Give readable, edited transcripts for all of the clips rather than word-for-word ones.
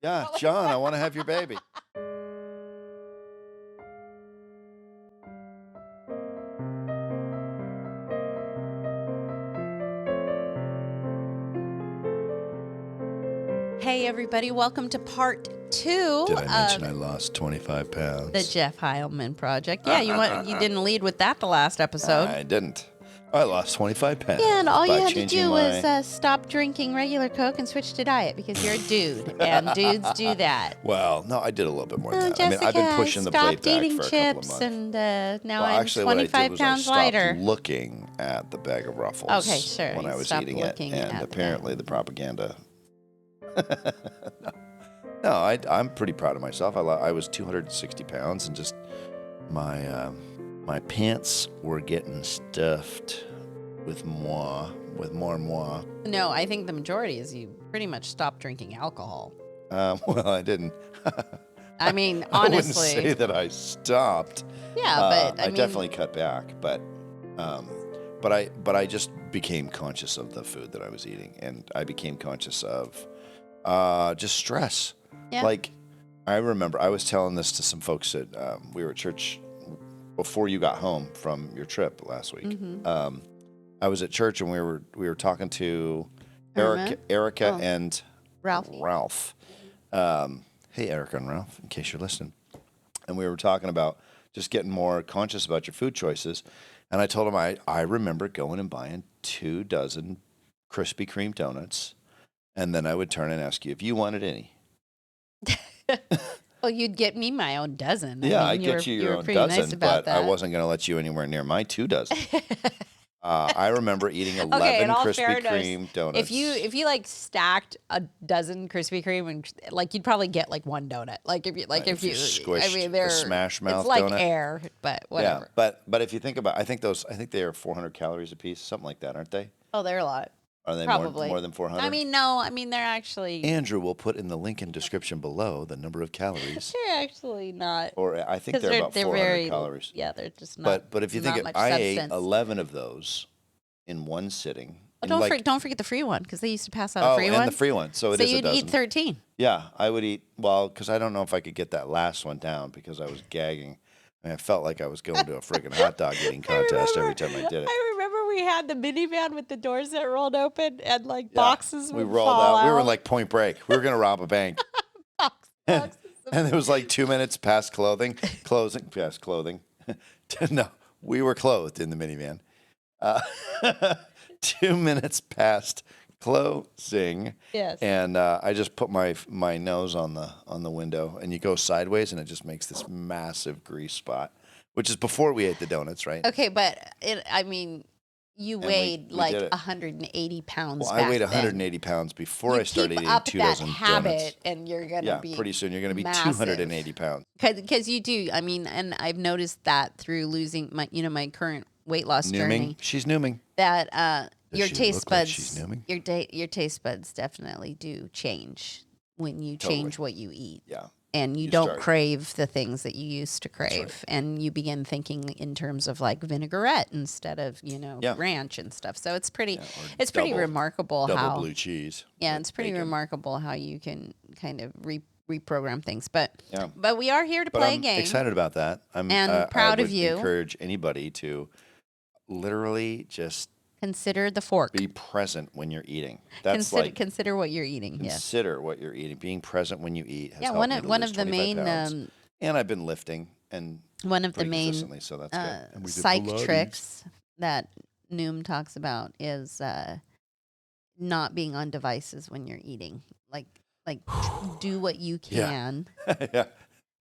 Yeah, John, I want to have your baby. Hey, everybody. Welcome to part 2 Did I mention I of lost 25 pounds? the Jeff Heilman project. Yeah, you didn't lead with that the last episode. I didn't. I lost 25 pounds. Yeah, and all you by had to changing do my... was stop drinking regular Coke and switch to diet because you're a dude, and dudes do that. Well, no, I did a little bit more than that. Jessica, I've been pushing the plate stopped back eating for a couple of chips, months. and now Well, I'm actually, what I did 25 was pounds I stopped lighter. looking at the bag of Ruffles. Okay, sure. When you I was stopped eating it, looking and at apparently the propaganda. No, I'm pretty proud of myself. I was 260 pounds, and just my pants were getting stuffed with more moi. No, I think the majority is you pretty much stopped drinking alcohol. Well, I didn't. I mean, honestly. I wouldn't say that I stopped. Yeah, but I definitely cut back. But I just became conscious of the food that I was eating, and I became conscious of just stress. Yeah. Like, I remember I was telling this to some folks that we were at church before you got home from your trip last week. Mm-hmm. I was at church, and we were talking to Erica and Ralph. Hey, Erica and Ralph, in case you're listening. And we were talking about just getting more conscious about your food choices. And I told him I remember going and buying 2 dozen Krispy Kreme donuts, and then I would turn and ask you if you wanted any. Well, you'd get me my own dozen. Yeah, I mean, I'd get you your own pretty dozen, nice about but that. I wasn't going to let you anywhere near my 2 dozen. I remember eating 11 Krispy Kreme donuts. If you like stacked a dozen Krispy Kreme, and like you'd probably get like 1 donut. Like if you squished I mean, they're the Smash Mouth it's like donut. air, but whatever. Yeah, but if you think about, I think they are 400 calories a piece, something like that, aren't they? Oh, they're a lot. Are they Probably more than 400? I mean, no. I mean, they're actually. Andrew will put in the link in description below the number of calories. They're actually not. Or I think they're about 400 calories. Yeah, they're just not. But if you think I ate 11 of those in one sitting. Oh, don't forget the free one, because they used to pass out a free one. Oh, and the free one. So it is a dozen. So you'd eat 13. Yeah, I would eat, because I don't know if I could get that last one down because I was gagging. I felt like I was going to a friggin' hot dog eating contest every time I did it. I remember we had the minivan with the doors that rolled open and like boxes would rolled fall out. We were in like Point Break. We were going to rob a bank. Boxes. And it was like 2 minutes past clothing. No, we were clothed in the minivan. 2 minutes past closing. Yes. And I just put my nose on the window, and you go sideways, and it just makes this massive grease spot, which is before we ate the donuts, right? Okay, but you weighed we like did it. 180 pounds. Well, back I weighed then. 180 pounds before I started eating up 2 that dozen habit, donuts. and you're gonna be pretty soon you're gonna be massive. 280 pounds. Because you do. I mean, and I've noticed that through losing my current weight loss journey. She's nooming. That your she taste look like buds, she's nooming? your taste buds definitely do change when you change what you eat. Yeah. And you don't crave the things that you used to crave, and you begin thinking in terms of like vinaigrette instead of ranch and stuff. So it's pretty pretty remarkable double blue cheese. Yeah, it's pretty remarkable how you can kind of reprogram things. But we are here to play a game. I'm excited about that. I'm proud I of you. Encourage anybody to literally just consider the fork. Be present when you're eating. That's consider what you're eating. Consider what you're eating. Being present when you eat has one of the main and I've been lifting and one of the main so that's good. Psych tricks that Noom talks about is not being on devices when you're eating. Like do what you can. Yeah.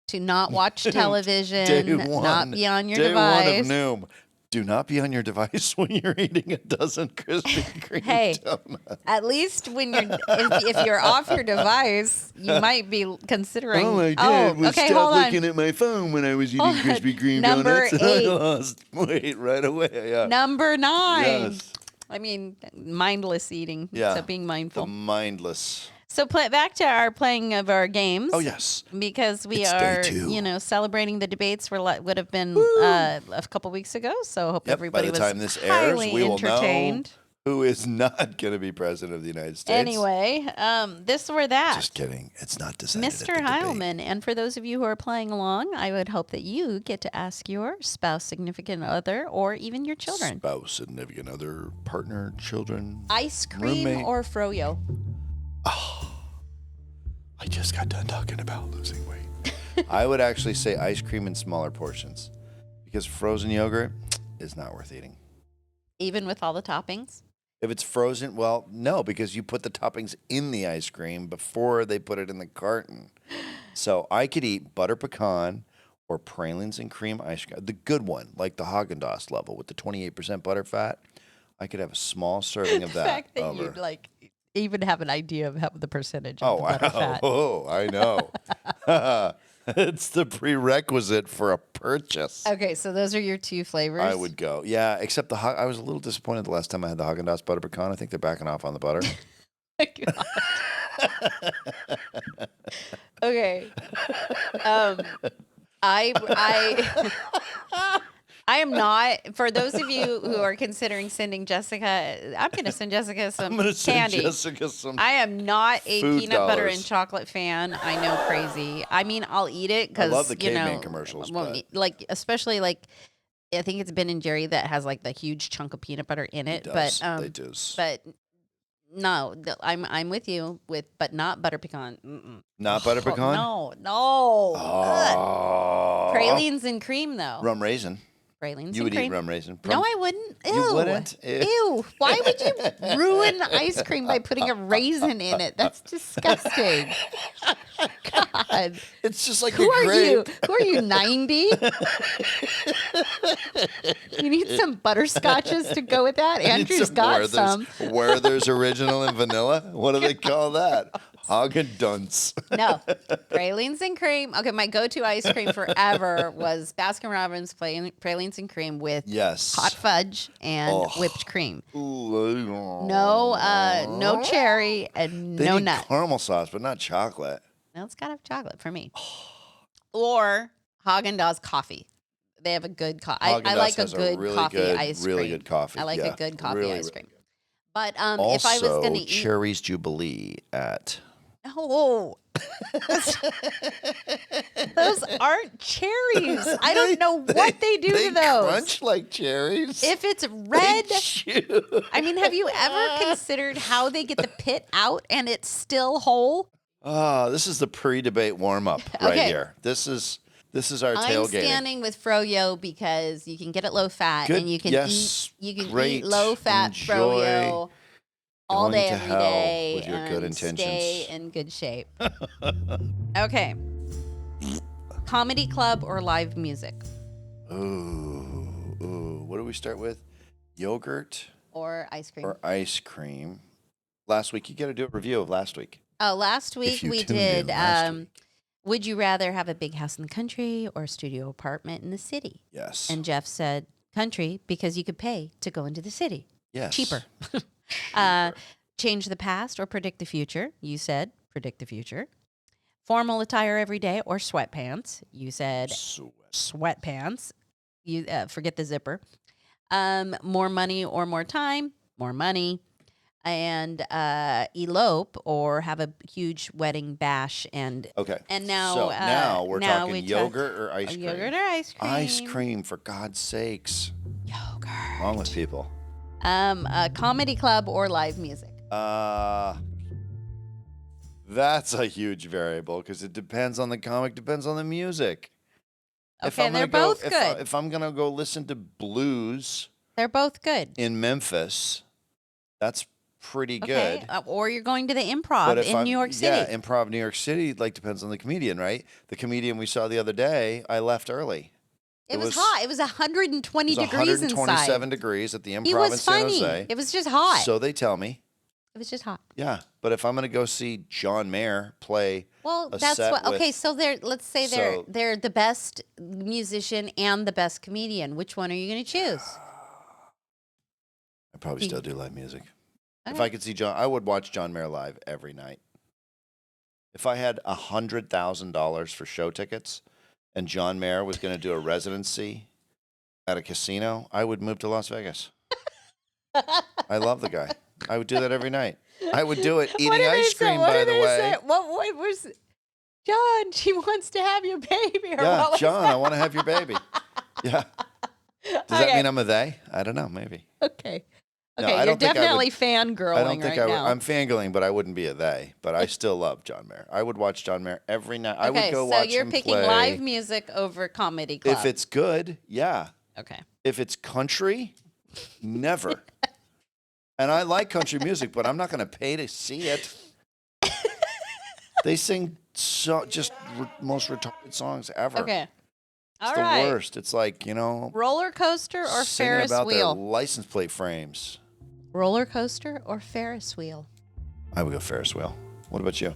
To not watch television, not be on your device. Day 1 of Noom. Do not be on your device when you're eating a dozen Krispy Kreme donuts. At least when you're, if you're off your device, you might be considering. All I did was stop looking at my phone when I was eating Krispy Kreme donuts, and I lost weight right away. Yeah. Number 9. Yes. I mean, mindless eating. Yeah. So being mindful. The mindless. So back to our playing of our games. Oh, yes. Because we it's are, day 2. Celebrating the debates would have been a couple weeks ago. So I hope everybody was by the time this airs, we will entertained. who is not going to be president of the United States. Anyway, this or that. Just kidding. It's not decided. Mr. Heilman, and for those of you who are playing along, I would hope that you get to ask your spouse, significant other, or even your children. Spouse, significant other, partner, children. Ice cream roommate. or froyo? Oh, I just got done talking about losing weight. I would actually say ice cream in smaller portions because frozen yogurt is not worth eating. Even with all the toppings? If it's frozen, well, no, because you put the toppings in the ice cream before they put it in the carton. So I could eat butter pecan or pralines and cream ice cream, the good one, like the Haagen-Dazs level with the 28% butter fat. I could have a small serving of that. The fact that you'd like even have an idea of the percentage of the butter fat. Oh, I know. It's the prerequisite for a purchase. Okay, so those are your two flavors. I would go. Yeah, except I was a little disappointed the last time I had the Haagen-Dazs butter pecan. I think they're backing off on the butter. Okay. I am not. For those of you who are considering sending Jessica, I'm going to send Jessica some I'm gonna send candy. Jessica some I am not a food peanut butter dollars. and chocolate fan. I know, crazy. I mean, I'll eat it because I love the caveman commercials, but like especially like I think it's Ben and Jerry that has like the huge chunk of peanut butter in it. It does. They do. But no, I'm with you but not butter pecan. Mm-mm. Not butter pecan. No. Oh. Pralines and cream though. Rum raisin. Pralines You and would cream. eat rum raisin. No, I wouldn't. Ew. You wouldn't? Ew. Why would you ruin ice cream by putting a raisin in it? That's disgusting. God. It's just like Who a are grape. you? Who are you, 90? You need some butterscotches to go with that? Andrew's got some. Werther's Original and Vanilla? What do they call that? Haagen-Dazs. No. Pralines and cream. Okay, my go-to ice cream forever was Baskin-Robbins pralines and cream with hot fudge and whipped cream. No cherry and They no need nut. caramel sauce, but not chocolate. No, it's got to have chocolate for me. Or Haagen-Dazs coffee. They have a good coffee. I like a good coffee ice cream. Really good coffee. I like a good coffee ice cream. But also, if I was going to eat... Cherry's Jubilee at... Oh, those aren't cherries. I don't know what they do to those. They crunch like cherries. If it's red, I mean, have you ever considered how they get the pit out and it's still whole? Oh, this is the pre-debate warm-up right here. This is our tailgating. I'm standing with froyo because you can get it low fat and you can eat low fat froyo all day, every day, with your good intentions. Stay in good shape. Okay. Comedy club or live music? Ooh. What do we start with? Yogurt or ice cream? Last week, you got to do a review of last week. Oh, last week we did. Would you rather have a big house in the country or a studio apartment in the city? Yes. And Jeff said country because you could pay to go into the city. Yes. Cheaper. Change the past or predict the future. You said predict the future. Formal attire every day or sweatpants. You said sweatpants. You forget the zipper. More money or more time. More money. And elope or have a huge wedding bash and now we're talking yogurt or ice cream. Yogurt or ice cream. Ice cream, for God's sakes. Yogurt. What's wrong with people? Comedy club or live music. That's a huge variable because it depends on the comic, depends on the music. Okay, they're both good. If I'm gonna go listen to blues, they're both good in Memphis. That's pretty good. Or you're going to the Improv in New York City. Yeah, Improv New York City, depends on the comedian, right? The comedian we saw the other day, I left early. It was hot. It was 120 degrees inside. 127 degrees at the Improv in San Jose. It was just hot. So they tell me. It was just hot. Yeah, but if I'm going to go see John Mayer play so they're the best musician and the best comedian. Which one are you going to choose? I'd probably still do live music. If I could see John, I would watch John Mayer live every night. If I had $100,000 for show tickets and John Mayer was going to do a residency at a casino, I would move to Las Vegas. I love the guy. I would do that every night. I would do it eating ice cream, by the way. What was John? She wants to have your baby. Or Yeah, what John, I want to have your baby. Yeah. Does that mean I'm a they? I don't know. Maybe. Okay. No, Okay, you're definitely fangirling I don't think right now. I'm fangirling, but I wouldn't be a they. But I still love John Mayer. I would watch John Mayer every night. I would go watch him play. So you're picking live music over comedy club. If it's good, yeah. Okay. If it's country, never. And I like country music, but I'm not going to pay to see it. They sing most retarded songs ever. Okay. It's the worst. It's like, roller coaster or Ferris about wheel? Their license plate frames. Roller coaster or Ferris wheel? I would go Ferris wheel. What about you?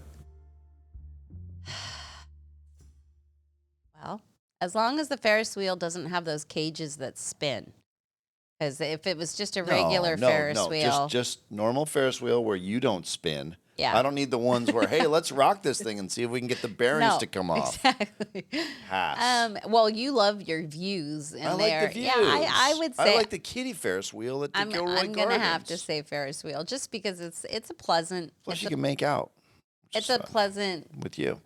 Well, as long as the Ferris wheel doesn't have those cages that spin. Because if it was just a regular Ferris wheel. Just normal Ferris wheel where you don't spin. Yeah. I don't need the ones where, hey, let's rock this thing and see if we can get the bearings to come off. Exactly. Pass. Well, you love your views. I like the views. Yeah, I would say. I like the kiddie Ferris wheel at the Gilroy Gardens. I'm going to have to say Ferris wheel just because it's a pleasant. Plus, you can make out. It's a pleasant. With you.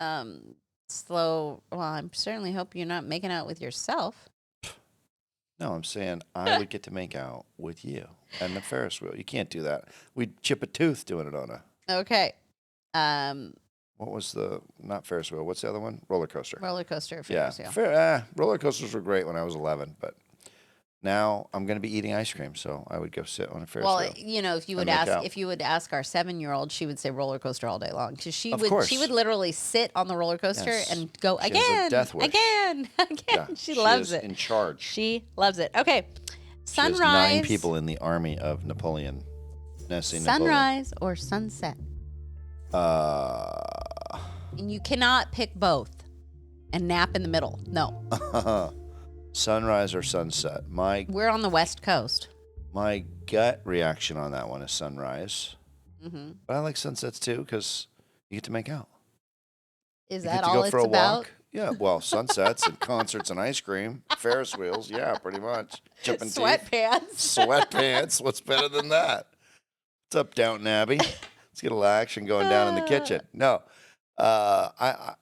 Slow. Well, I certainly hope you're not making out with yourself. No, I'm saying I would get to make out with you and the Ferris wheel. You can't do that. We'd chip a tooth doing it on a. Okay. What was not Ferris wheel? What's the other one? Roller coaster. Roller coaster. Ferris wheel. Roller coasters were great when I was 11, but now I'm going to be eating ice cream, so I would go sit on a Ferris wheel. Well, if you would ask our 7-year-old, she would say roller coaster all day long because she would literally sit on the roller coaster and go she again. Yeah, she loves it. In charge. She loves it. Okay. Sunrise. She has 9 people in the army of Napoleon. Sunrise or sunset? And you cannot pick both and nap in the middle. No. Sunrise or sunset? We're on the West Coast. My gut reaction on that one is sunrise. Mm-hmm. But I like sunsets too because you get to make out. Is that all it's about? Walk. Yeah, well, sunsets and concerts and ice cream, Ferris wheels, yeah, pretty much. Chipping Sweatpants. Sweatpants. What's better than that? What's up, Downton Abbey? Let's get a little action going down in the kitchen. No, I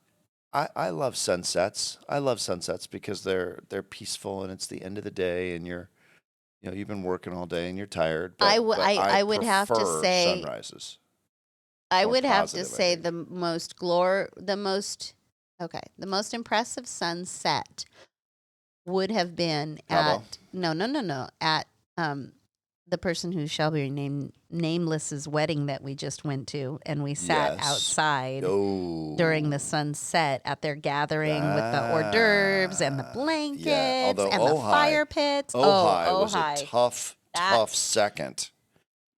love sunsets. I love sunsets because they're peaceful and it's the end of the day and you've been working all day and you're tired. But I would have to say sunrises. I would have to say the most impressive sunset would have been Cabo? at the person who shall be nameless's wedding that we just went to, and we sat outside during the sunset at their gathering with the hors d'oeuvres and the blankets and the fire pits. Ojai was a tough second.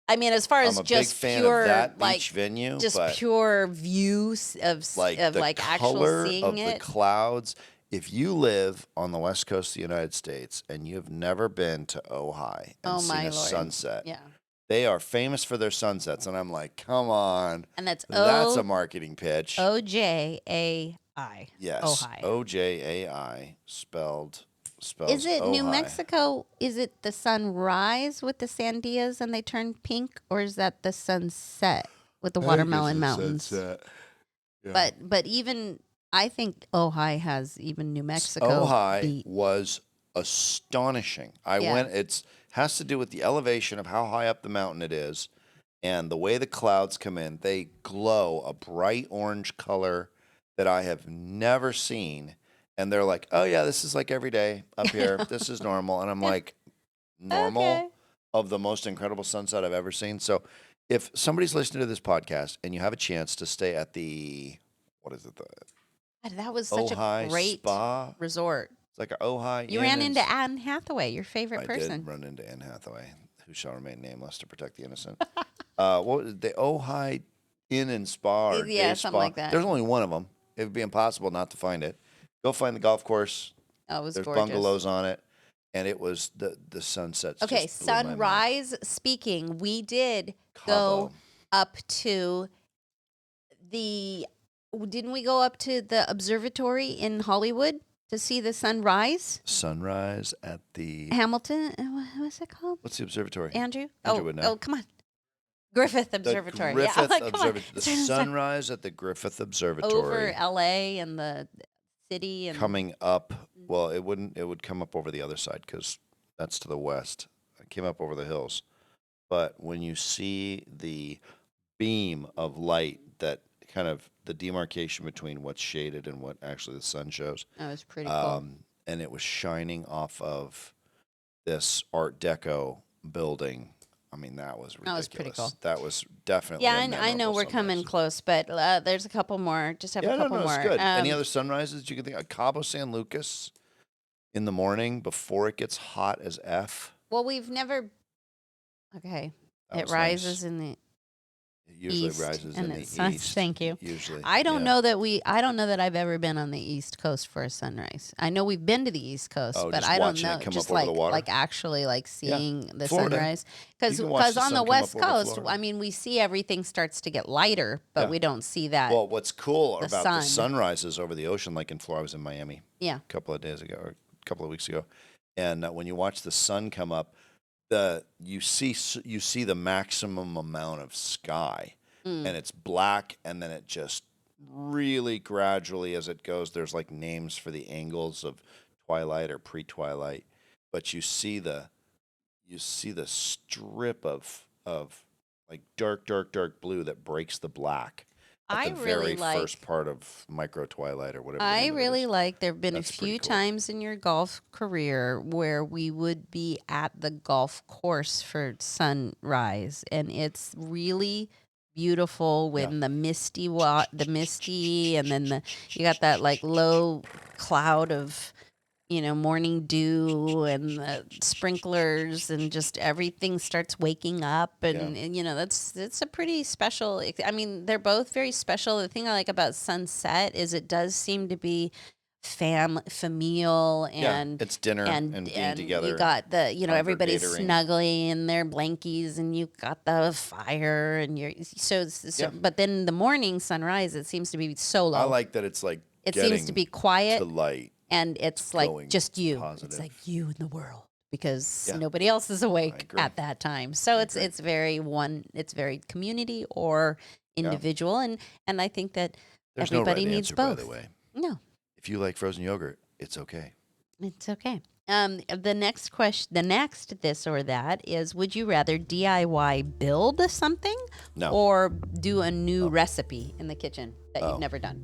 I mean, as far as just pure that beach venue, just pure views of actual seeing the clouds. If you live on the west coast of the United States and you have never been to Ojai and seen a sunset, they are famous for their sunsets. And I'm like, come on. And that's a marketing pitch. Ojai. Yes. Ojai. Ojai spelled Is it Ojai. New Mexico? Is it the sunrise with the sandias and they turn pink? Or is that the sunset with the watermelon mountains? Sunset. Yeah. But even... I think Ojai has even New Mexico. Ojai was astonishing. It has to do with the elevation of how high up the mountain it is and the way the clouds come in. They glow a bright orange color that I have never seen. And they're like, oh, yeah, this is like every day up here. This is normal. And I'm like, normal of the most incredible sunset I've ever seen. So if somebody's listening to this podcast and you have a chance to stay at that was such Ojai a great spa resort. It's like an Ojai. You ran into Anne Hathaway, your favorite person. I did run into Anne Hathaway, who shall remain nameless to protect the innocent. What was the Ojai Inn and Spa or day something spa? like that. There's only one of them. It would be impossible not to find it. Go find the golf course. Oh, it was There's gorgeous. bungalows on it, and it was the sunsets. Okay, sunrise. Speaking, we did go up to the. Didn't we go up to the observatory in Hollywood? to see the sunrise? Sunrise at the Hamilton. What's it called? What's the observatory? Andrew? Would know. Oh, come on. Griffith Observatory. The Griffith Come Observatory. on. The sunrise at the Griffith Observatory. Over L.A. and the city. And coming up. Well, it wouldn't. It would come up over the other side because that's to the west. It came up over the hills. But when you see the beam of light, that kind of the demarcation between what's shaded and what actually the sun shows. That was pretty cool. And it was shining off of this Art Deco building. I mean, that was ridiculous. That was pretty cool. That was definitely. Yeah, I know we're coming close, but there's a couple more. Just have a couple more. It's good. Any other sunrises you can think of? Cabo San Lucas in the morning before it gets hot as F. Well, we've never. Okay, it rises in the. It usually east, rises and in the east. Thank you. Usually, I don't know that I've ever been on the East Coast for a sunrise. I know we've been to the East Coast, but I don't know just like actually like seeing the Florida. Sunrise. Because on the West Coast, I mean, we see everything starts to get lighter, but we don't see that. Well, what's cool about sun. the sunrises over the ocean, like in Florida, I was in Miami a couple of days ago or a couple of weeks ago, and when you watch the sun come up, you see the maximum amount of sky. And it's black, and then it just really gradually, as it goes, there's like names for the angles of twilight or pre-twilight, but you see the strip of like dark blue that breaks the black at the very first part of micro twilight or whatever. I really like. There've been a few times in your golf career where we would be at the golf course for sunrise, and it's really beautiful when the misty, and then you got that like low cloud of, morning dew and the sprinklers and just everything starts waking up and it's a pretty special. I mean, they're both very special. The thing I like about sunset is it does seem to be familial and it's dinner and being together. You got the everybody's snuggly in their blankies and you got the fire and but then the morning sunrise, it seems to be solo. I like that it's like it seems to be quiet to light and it's like just you. Positive. It's like you in the world because nobody else is awake at that time. So it's very community or individual and I think that there's everybody no right needs answer, both. By the way. No. If you like frozen yogurt, it's okay. It's okay. The next question, the next this or that is: would you rather DIY build something, or do a new recipe in the kitchen that you've never done?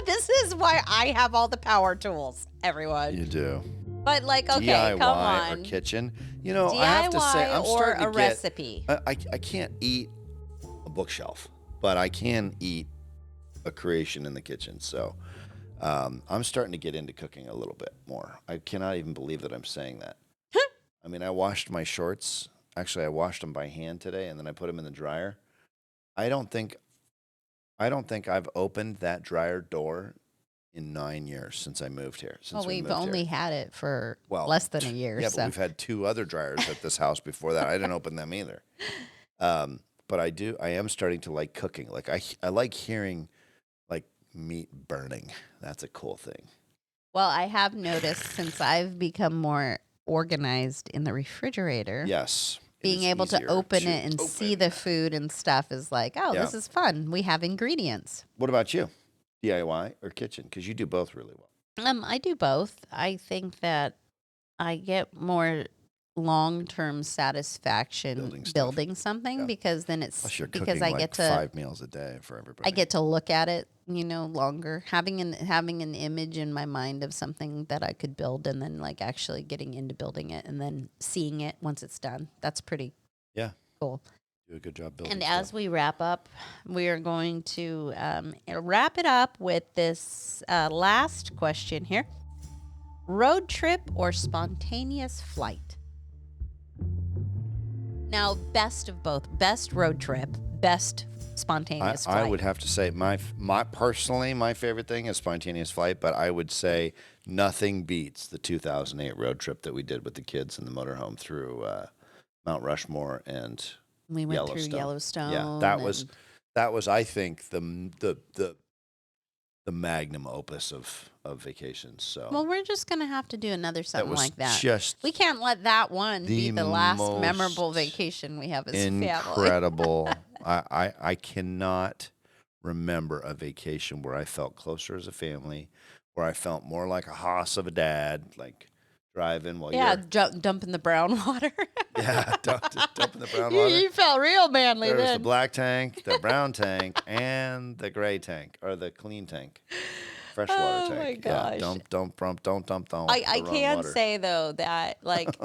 This is why I have all the power tools, everyone. You do. But okay, DIY come on. or kitchen. DIY I have to say, I'm starting to get recipe. I can't eat a bookshelf, but I can eat a creation in the kitchen. So I'm starting to get into cooking a little bit more. I cannot even believe that I'm saying that. I mean, I washed my shorts. Actually, I washed them by hand today, and then I put them in the dryer. I don't think I've opened that dryer door in 9 years since I moved here. We've only had it for less than a year. Yeah, but we've had 2 other dryers at this house before that. I didn't open them either. But I am starting to like cooking. Like I like hearing like meat burning. That's a cool thing. Well, I have noticed since I've become more organized in the refrigerator. Yes. Being able to open it and see the food and stuff is like, this is fun. We have ingredients. What about you? DIY or kitchen? Because you do both really well. I do both. I think that I get more long-term satisfaction building something because then it's plus you're because cooking I like get to 5 meals a day for everybody. I get to look at it, longer, having an image in my mind of something that I could build, and then like actually getting into building it, and then seeing it once it's done. That's pretty cool. Do a good job building. And stuff. as we wrap up, we are going to wrap it up with this last question here: road trip or spontaneous flight? Now, best of both. Best road trip, best spontaneous flight. I would have to say my personally, my favorite thing is spontaneous flight, but I would say nothing beats the 2008 road trip that we did with the kids in the motorhome through Mount Rushmore and we went through Yellowstone. Yeah, that was I think the the magnum opus of vacations. So Well, we're just going to have to do another something like that. Just we can't let that one be the last most memorable vacation we have as a family. incredible. I cannot remember a vacation where I felt closer as a family, where I felt more like a hoss of a dad, like driving while dumping the brown water. dumping the brown water. You felt real manly There's then. the black tank, the brown tank, and the gray tank, or the clean tank, freshwater tank. Oh my gosh! Yeah, don't dump. I can say though that like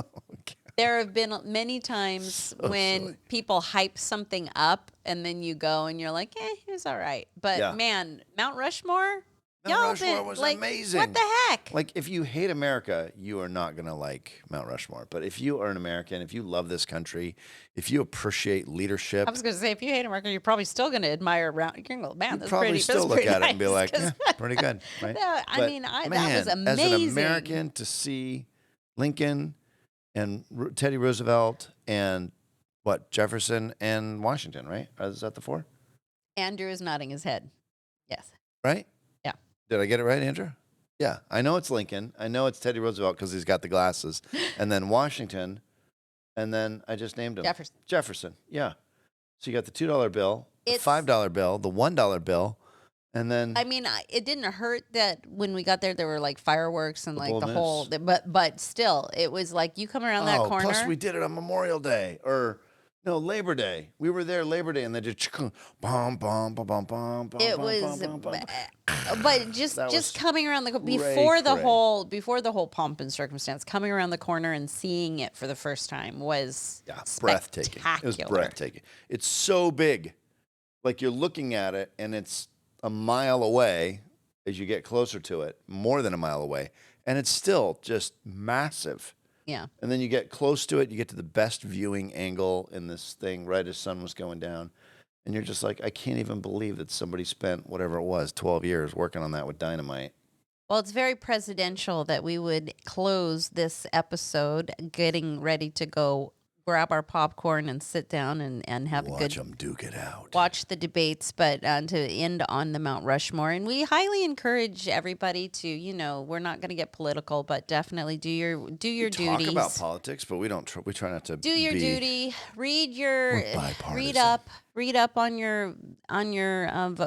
there have been many times So when silly. people hype something up and then you go and you're like, it was all right. But man, Mount Rushmore. Mount Rushmore was amazing. What the heck? Like, if you hate America, you are not going to like Mount Rushmore. But if you are an American, if you love this country, if you appreciate leadership, I was going to say, if you hate America, you're probably still going to admire around. You're going to go, man, that's probably pretty. still that's look pretty at nice, it and be like, pretty good, right? No, I mean, that was amazing. As an American, to see Lincoln and Teddy Roosevelt and Jefferson and Washington, right? Is that the four? Andrew is nodding his head. Yes. Right? Yeah. Did I get it right, Andrew? Yeah. I know it's Lincoln. I know it's Teddy Roosevelt because he's got the glasses. And then Washington. And then I just named him. Jefferson. Yeah. So you got the $2 bill, the $5 bill, the $1 bill. And then, I mean, it didn't hurt that when we got there were like fireworks and like the bullness. whole, but still, it was like you come around that corner. Plus we did it on Memorial Day or no, Labor Day. We were there Labor Day and they just bomb, bomb, bomb, bomb, bomb. It was, but just coming around before the whole pomp and circumstance, coming around the corner and seeing it for the first time was breathtaking. It was breathtaking. It's so big, like you're looking at it and it's a mile away as you get closer to it, more than a mile away, and it's still just massive. Yeah. And then you get close to it, you get to the best viewing angle in this thing right as sun was going down, and you're just like, I can't even believe that somebody spent whatever it was, 12 years working on that with dynamite. Well, it's very presidential that we would close this episode getting ready to go grab our popcorn and sit down and have watch them duke it out. Watch the debates, but to end on the Mount Rushmore. And we highly encourage everybody to, we're not going to get political, but definitely do your duties. Talk about politics, but we don't. We try not to do your duty. Read up on your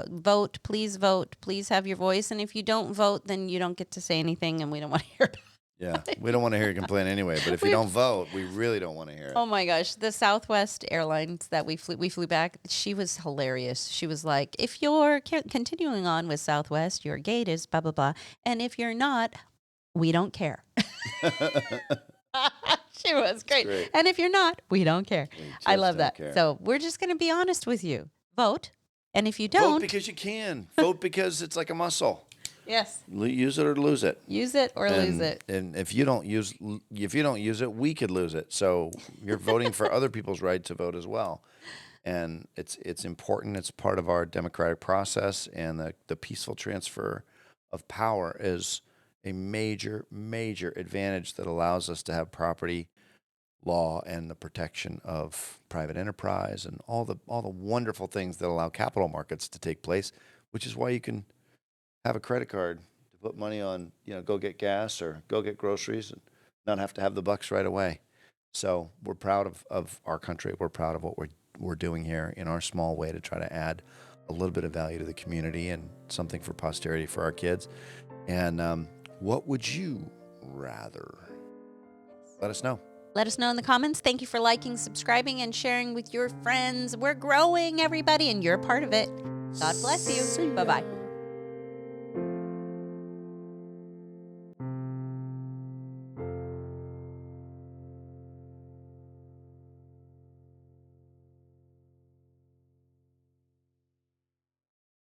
vote. Please vote. Please have your voice. And if you don't vote, then you don't get to say anything, and we don't want to hear about it. Yeah, we don't want to hear you complain anyway. But if you don't vote, we really don't want to hear it. Oh my gosh, the Southwest Airlines that we flew back. She was hilarious. She was like, "If you're continuing on with Southwest, your gate is blah blah blah, and if you're not, we don't care." She was great. And if you're not, we don't care. I love that. Care. So we're just going to be honest with you. Vote, and if you don't, vote because you can. Vote because it's like a muscle. Yes. Use it or lose it. Use it or lose it. And if you don't use it, we could lose it. So you're voting for other people's right to vote as well. And it's important. It's part of our democratic process. And the peaceful transfer of power is a major, major advantage that allows us to have property law and the protection of private enterprise and all the wonderful things that allow capital markets to take place, which is why you can have a credit card to put money on, go get gas or go get groceries and not have to have the bucks right away. So we're proud of our country. We're proud of what we're doing here in our small way to try to add a little bit of value to the community and something for posterity for our kids. And what would you rather? Let us know. Let us know in the comments. Thank you for liking, subscribing, and sharing with your friends. We're growing, everybody, and you're a part of it. God bless you. Bye-bye.